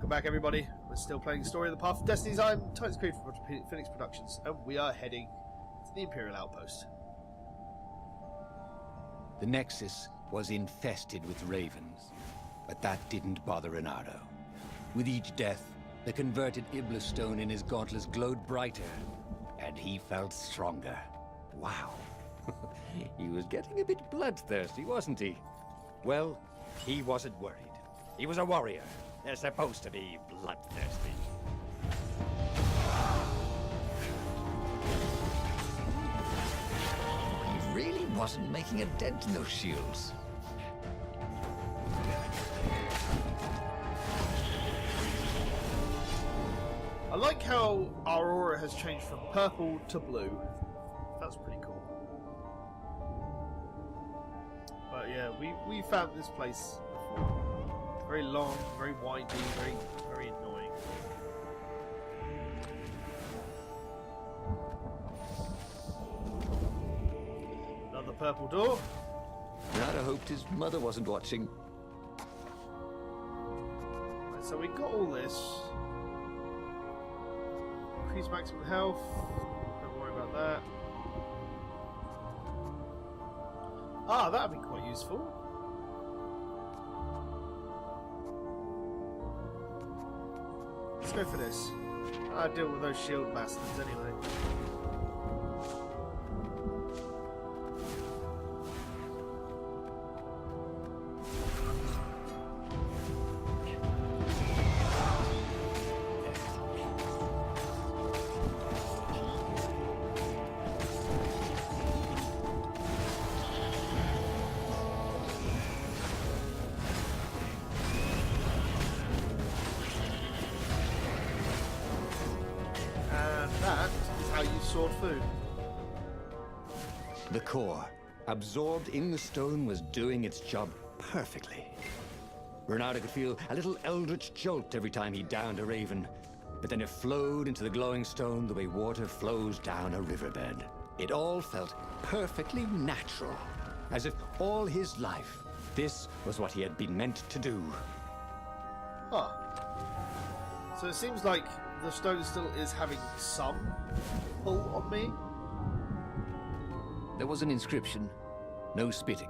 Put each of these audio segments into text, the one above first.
Welcome back, everybody. We're still playing the story of the Path of Destinies. I'm Titus Creed from Phoenix Productions, and we are heading to the Imperial Outpost. The Nexus was infested with ravens, but that didn't bother Reynardo. With each death, the converted Iblis stone in his gauntlets glowed brighter, and he felt stronger. Wow. He was getting a bit bloodthirsty, wasn't he? Well, he wasn't worried. He was a warrior. They're supposed to be bloodthirsty. He really wasn't making a dent in those shields. I like how our aura has changed from purple to blue. That's pretty cool. But yeah, we found this place before. Very long, very windy, very annoying. Another purple door. Reynardo hoped his mother wasn't watching. Right, so we got all this. Increase maximum health. Don't worry about that. Ah, that'd be quite useful. Let's go for this. I'll deal with those shield bastards anyway. That is how you sword food. The core, absorbed in the stone, was doing its job perfectly. Reynardo could feel a little eldritch jolt every time he downed a raven, but then it flowed into the glowing stone the way water flows down a riverbed. It all felt perfectly natural, as if all his life, this was what he had been meant to do. Huh. So it seems like the stone still is having some pull on me. There was an inscription, no spitting.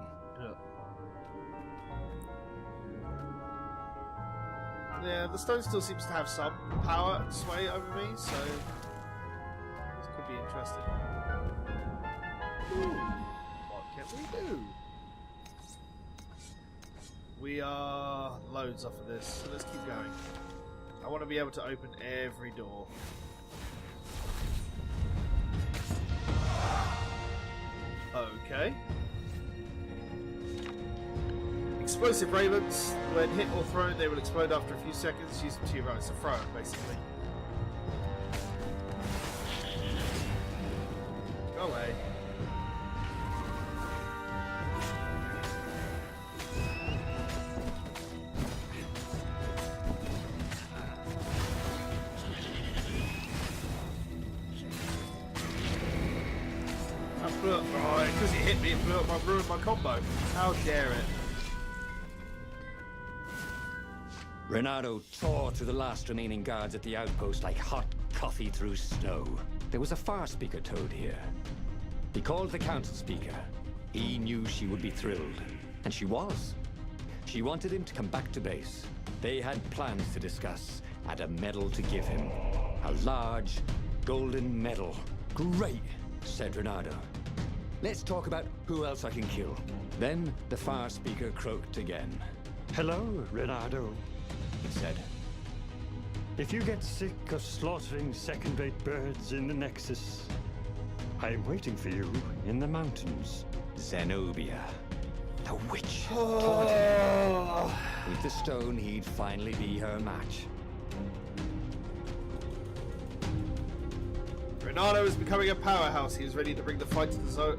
Yeah, the stone still seems to have some power and sway over me, so this could be interesting. Ooh, what can we do? We are loads off of this, so let's keep going. I want to be able to open every door. Okay. Explosive ravens. When hit or thrown, they will explode after a few seconds. Use them to your right. So throw it, basically. Go away. Oh, because it hit me, it ruined my combo. How dare it? Reynardo tore through the last remaining guards at the outpost like hot coffee through snow. There was a far speaker toad here. He called the council speaker. He knew she would be thrilled. And she was. She wanted him to come back to base. They had plans to discuss and a medal to give him. A large, golden medal. Great, said Reynardo. Let's talk about who else I can kill. Then the far speaker croaked again. Hello, Reynardo, He said. If you get sick of slaughtering second-rate birds in the Nexus, I'm waiting for you in the mountains. Zenobia, the witch, taunted him. With the stone, he'd finally be her match. Reynardo is becoming a powerhouse. He is ready to bring the fight to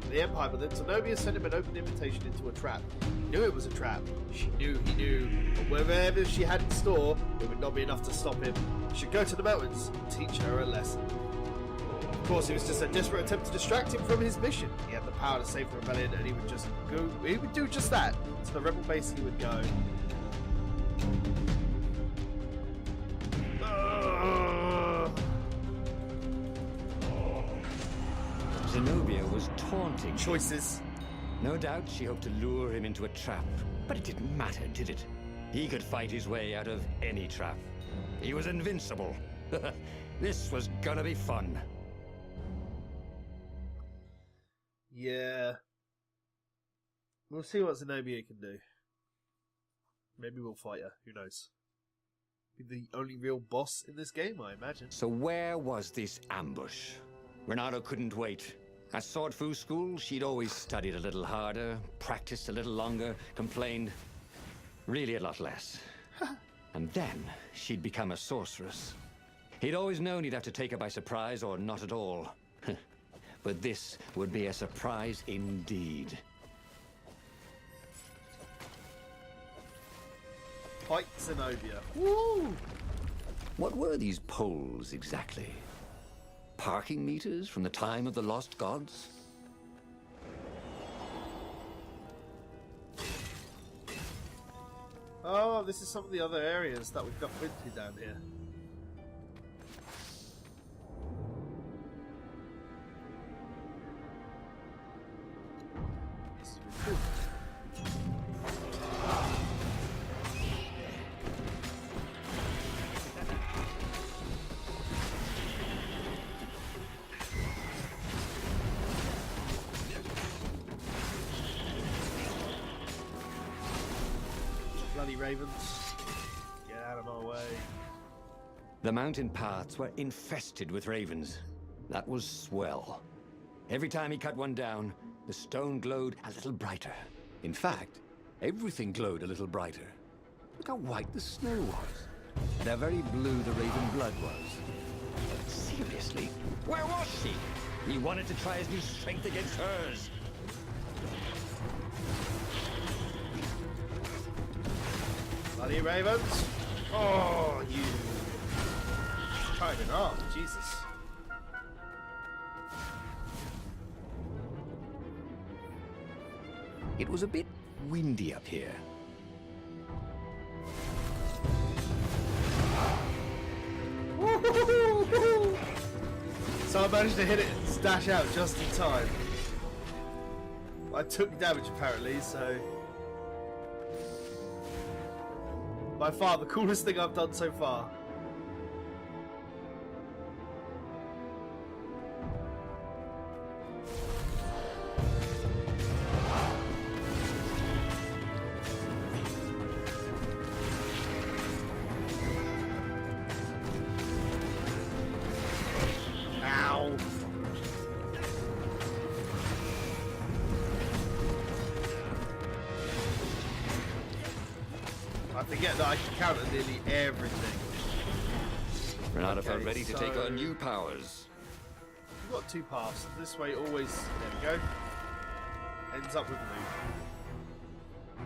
the Empire, but then Zenobia sent him an open invitation into a trap. He knew it was a trap. She knew he knew. But whatever she had in store, it would not be enough to stop him. He should go to the mountains and teach her a lesson. Of course, it was just a desperate attempt to distract him from his mission. He had the power to save the rebellion, and he would just go. He would do just that. To the rebel base he would go. taunting him. Choices. No doubt she hoped to lure him into a trap, but it didn't matter, did it? He could fight his way out of any trap. He was invincible. This was gonna be fun. Yeah. We'll see what Zenobia can do. Maybe we'll fight her. Who knows? Be the only real boss in this game, I imagine. So where was this ambush? Reynardo couldn't wait. At Sword Fu school, she'd always studied a little harder, practiced a little longer, complained really a lot less. And then she'd become a sorceress. He'd always known he'd have to take her by surprise or not at all. But this would be a surprise indeed. Fight Zenobia. Woo! What were these poles exactly? Parking meters from the time of the lost gods? Oh, this is some of the other areas that we've got into down here. This is really cool. Bloody ravens. Get out of my way. The mountain paths were infested with ravens. That was swell. Every time he cut one down, the stone glowed a little brighter. In fact, everything glowed a little brighter. Look how white the snow was. And how very blue the raven blood was. Seriously, where was she? He wanted to try his new strength against hers. Bloody ravens! Oh, you tried it up, Jesus. It was a bit windy up here. So I managed to hit it and dash out just in time. I took damage apparently, so... By far the coolest thing I've done so far. Ow! I forget that I can counter nearly everything. Reynardo felt Okay, ready to so- take on new powers. We've got two paths. This way always, there we go, ends up with blue.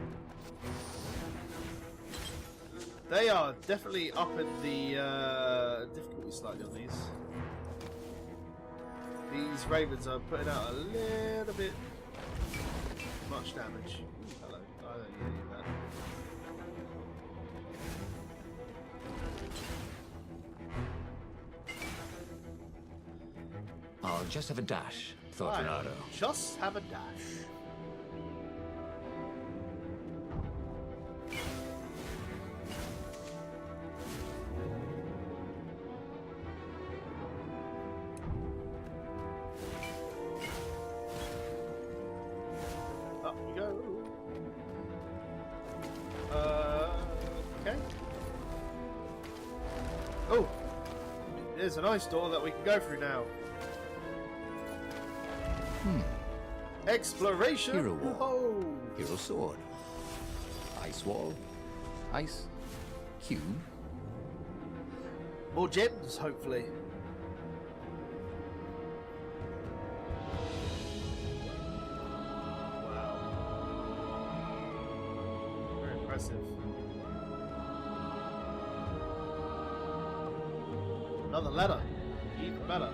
They are definitely up in the difficulty slightly on these. These ravens are putting out a little bit much damage. Ooh, hello. I don't hear you, man. I'll just have a dash, thought Right, Reynardo. just have a dash. Up we go. Okay. Oh, there's an ice door that we can go through now. Exploration. Hero wall. Oh. Hero sword. Ice wall. Ice cube. More gems, hopefully. Wow. Very impressive. Another letter. Even better.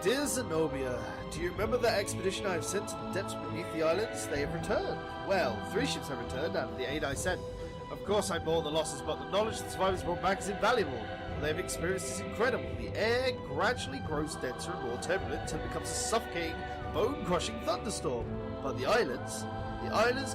Dear Zenobia, do you remember that expedition I have sent to the depths beneath the islands? They have returned. Well, 3 ships have returned out of the 8 I sent. Of course I bore the losses, but the knowledge that survivors brought back is invaluable. what they've experienced is incredible. The air gradually grows denser and more turbulent until it becomes a suffocating, bone-crushing thunderstorm. But the islands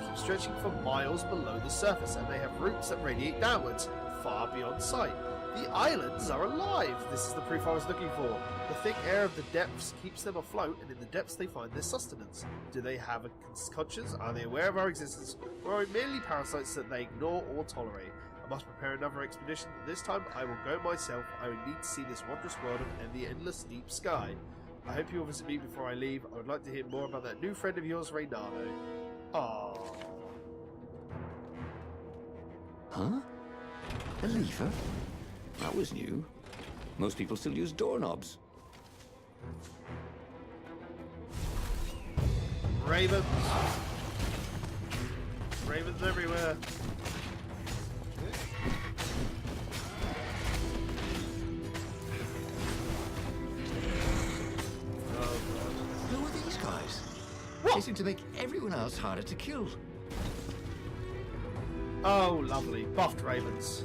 keep stretching for miles below the surface, and they have roots that radiate downwards, far beyond sight. The islands are alive! This is the proof I was looking for. The thick air of the depths keeps them afloat, and in the depths they find their sustenance. Do they have a conscience? Are they aware of our existence? Or are we merely parasites that they ignore or tolerate? I must prepare another expedition, but this time I will go myself. I will need to see this wondrous world and the endless deep sky. I hope you will visit me before I leave. I would like to hear more about that new friend of yours, Reynardo. Aww. Huh? A lever? That was new. Most people still use doorknobs. Ravens. Ravens everywhere. Who are these guys? What? They seem to make everyone else harder to kill. Oh, lovely. Buffed ravens.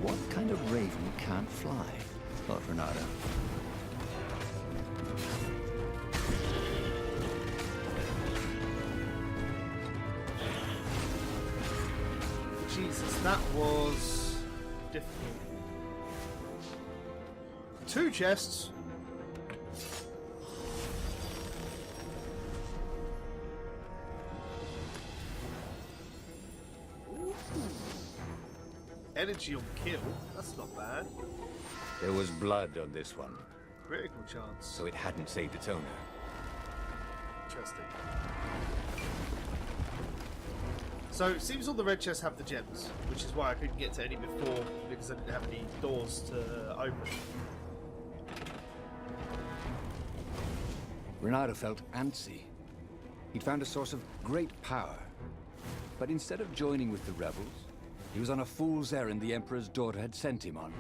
What kind of raven can't fly? Thought Reynardo. Jesus, that was difficult. 2 chests. Energy on kill. That's not bad. There was blood on this one, Critical chance. so it hadn't saved its owner. Interesting. So it seems all the red chests have the gems, which is why I couldn't get to any before, because I didn't have any doors to open. Reynardo felt antsy. He'd found a source of great power. But instead of joining with the rebels, he was on a fool's errand the Emperor's daughter had sent him on.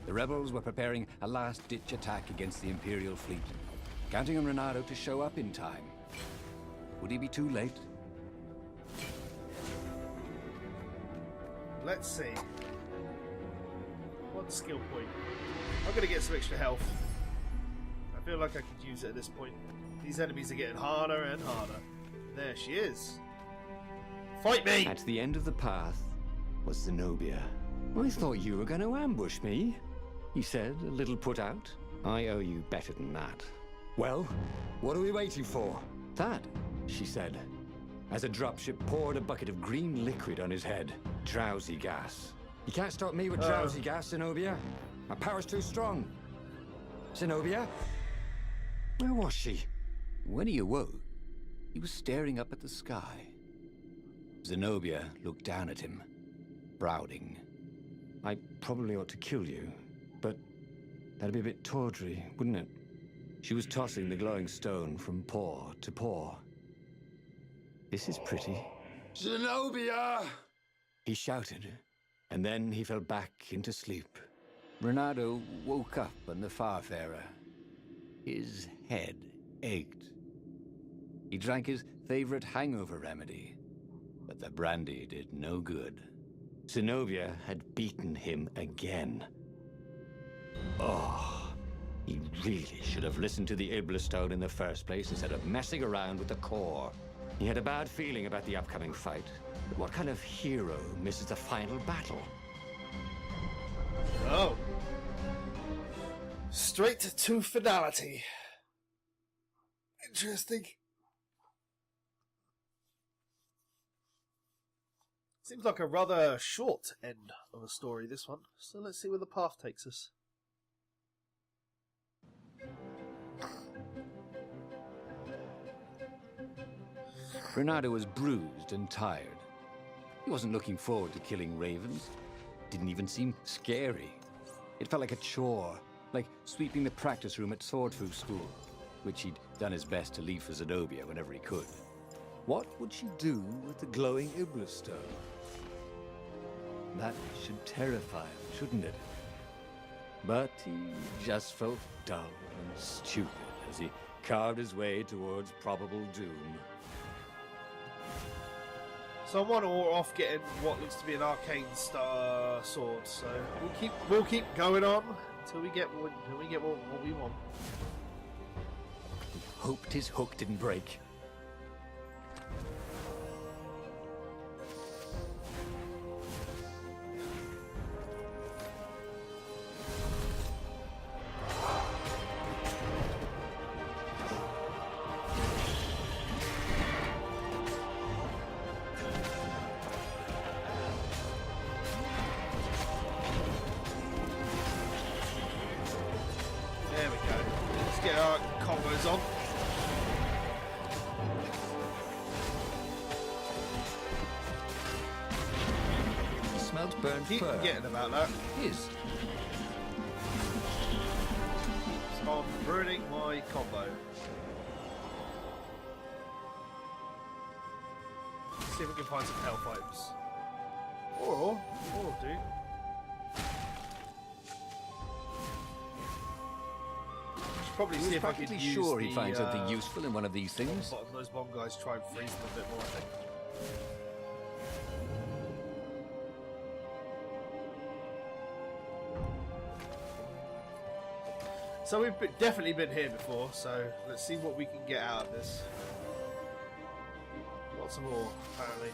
The rebels were preparing a last-ditch attack against the Imperial fleet, counting on Reynardo to show up in time. Would he be too late? Let's see. 1 skill point. I'm gonna get some extra health. I feel like I could use it at this point. These enemies are getting harder and harder. There she is. Fight me! At the end of the path was Zenobia. I thought you were going to ambush me, he said, a little put out. I owe you better than that. Well, what are we waiting for? That, she said, as a dropship poured a bucket of green liquid on his head. Drowsy gas. You can't stop me with drowsy gas, Zenobia. My power's too strong. Zenobia? Where was she? When he awoke, he was staring up at the sky. Zenobia looked down at him, brooding. I probably ought to kill you, but that'd be a bit tawdry, wouldn't it? She was tossing the glowing stone from paw to paw. This is pretty. Zenobia! He shouted, and then he fell back into sleep. Reynardo woke up on the Farfarer. His head ached. He drank his favorite hangover remedy, but the brandy did no good. Zenobia had beaten him again. Oh, he really should have listened to the Iblastone in the first place instead of messing around with the core. He had a bad feeling about the upcoming fight. But what kind of hero misses the final battle? Oh. Straight to finality. Interesting. Seems like a rather short end of a story, this one. So let's see where the path takes us. Reynardo was bruised and tired. He wasn't looking forward to killing ravens. Didn't even seem scary. It felt like a chore, like sweeping the practice room at Swordfu School, which he'd done his best to leave for Zenobia whenever he could. What would she do with the glowing Iblastone? That should terrify him, shouldn't it? But he just felt dull and stupid as he carved his way towards probable doom. So I'm on or off getting what looks to be an arcane star sword. So we'll keep going on until we get what we want. Hoped his hook didn't break. There we go. Let's get our combos on. Smelt burnt Keep fur. forgetting about that. His. So I'm ruining my combo. Let's see if we can find some health items. Or do. Should probably He see was if I can practically use sure the, he'd find something useful in one of these things. bottom of those bomb guys, try and freeze them a bit more, I think. So we've definitely been here before, so let's see what we can get out of this. Lots of more, apparently.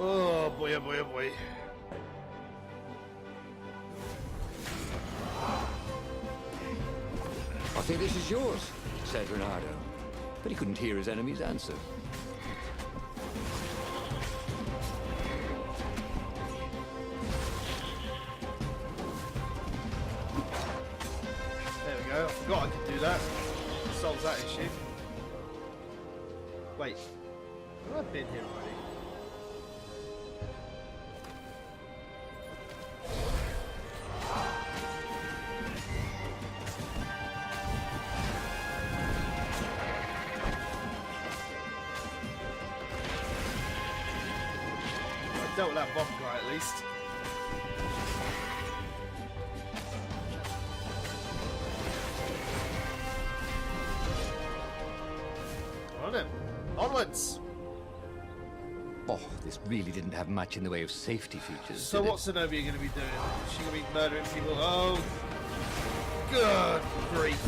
Oh boy, oh boy, oh boy. I think this is yours, said Reynardo. But he couldn't hear his enemy's answer. There we go. I forgot I could do that. Solves that issue. Wait. Have I been here already? I dealt with that bomb guy at least. On it. Onwards! Oh, this really didn't have much in the way of safety features. So did it? what's Zenobia going to be doing? Is she going to be murdering people? Oh, good grief.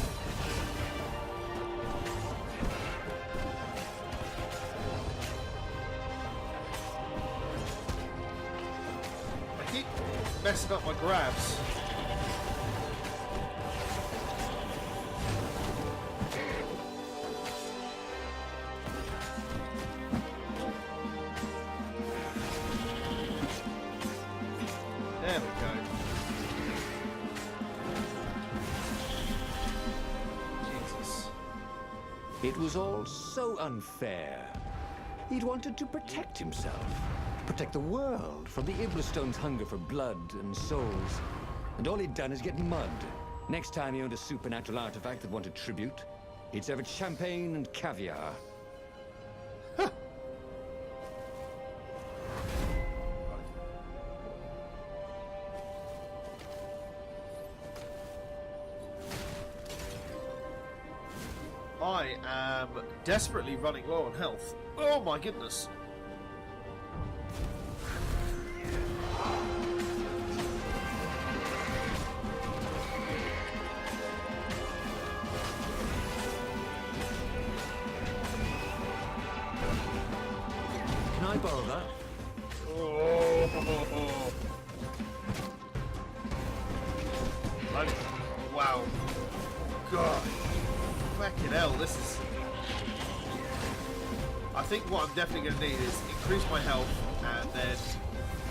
I keep messing up my grabs. There we go. Jesus. It was all so unfair. He'd wanted to protect himself, protect the world from the Iblestone's hunger for blood and souls. And all he'd done is get mugged. Next time he owned a supernatural artifact that wanted tribute, he'd serve it champagne and caviar. I am desperately running low on health. Oh my goodness. Can I borrow that? Oh. Wow. God. Fucking hell, this is... I think what I'm definitely going to need is increase my health and then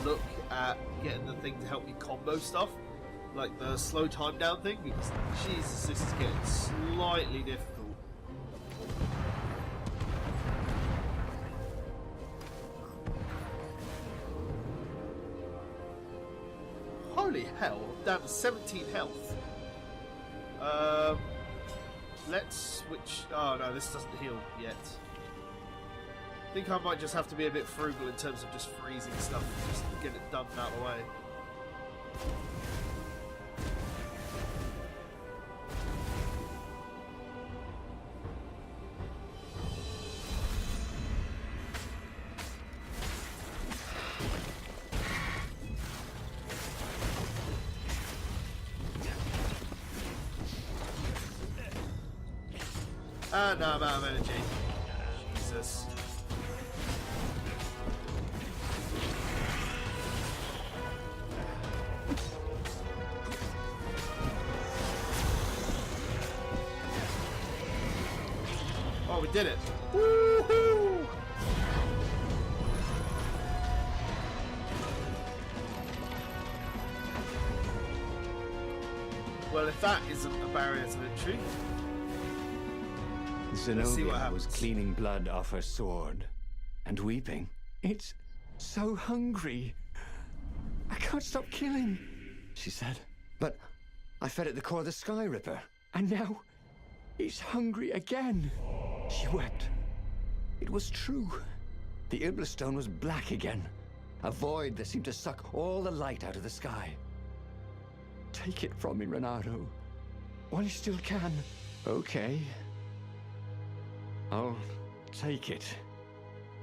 look at getting the thing to help me combo stuff. Like the slow time down thing, because Jesus, this is getting slightly difficult. Holy hell, I'm down to 17 health. Let's switch... Oh no, this doesn't heal yet. I think I might just have to be a bit frugal in terms of just freezing stuff, just to get it done and out of the way. Ah, no, I'm out of energy. Jesus. Oh, we did it. Woohoo! Well, if that isn't a barrier to entry. See what Zenobia happens. was cleaning blood off her sword and weeping. It's so hungry. I can't stop killing, she said. But I fed it the core of the Sky Ripper, and now it's hungry again. She wept. It was true. The Iblistone was black again, a void that seemed to suck all the light out of the sky. Take it from me, Reynardo, while you still can. Okay. I'll take it,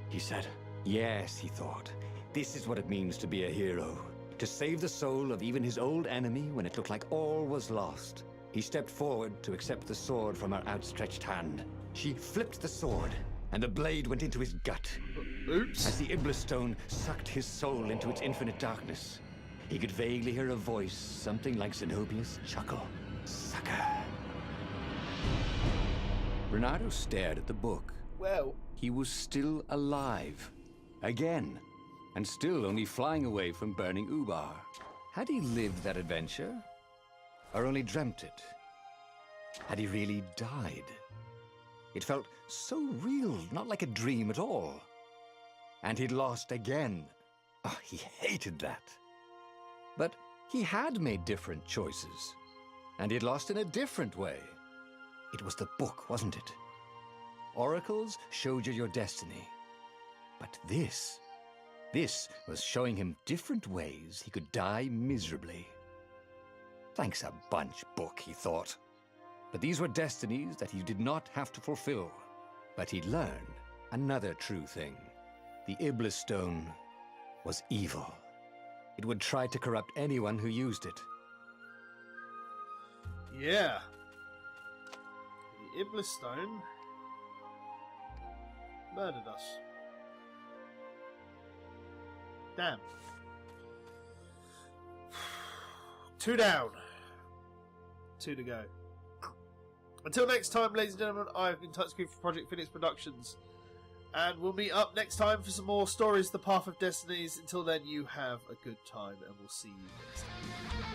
he said. Yes, he thought. This is what it means to be a hero. To save the soul of even his old enemy when it looked like all was lost. He stepped forward to accept the sword from her outstretched hand. She flipped the sword, and the blade went into his gut. Oops. As the Iblistone sucked his soul into its infinite darkness, he could vaguely hear a voice, something like Zenobia's chuckle. Sucker. Reynardo stared at the book. Well, He was still alive. Again. And still only flying away from burning Ubar. Had he lived that adventure? Or only dreamt it? Had he really died? It felt so real, not like a dream at all. And he'd lost again. Oh, he hated that. But he had made different choices. And he'd lost in a different way. It was the book, wasn't it? Oracles showed you your destiny. But this was showing him different ways he could die miserably. Thanks a bunch, book, he thought. But these were destinies that he did not have to fulfill. But he'd learned another true thing. The Iblistone was evil. It would try to corrupt anyone who used it. yeah. The Iblistone murdered us. Damn. 2 down. 2 to go. Until next time, ladies and gentlemen, I've been Touchscreen for Project Phoenix Productions. And we'll meet up next time for some more stories, The Path of Destinies. Until then, you have a good time, and we'll see you next time.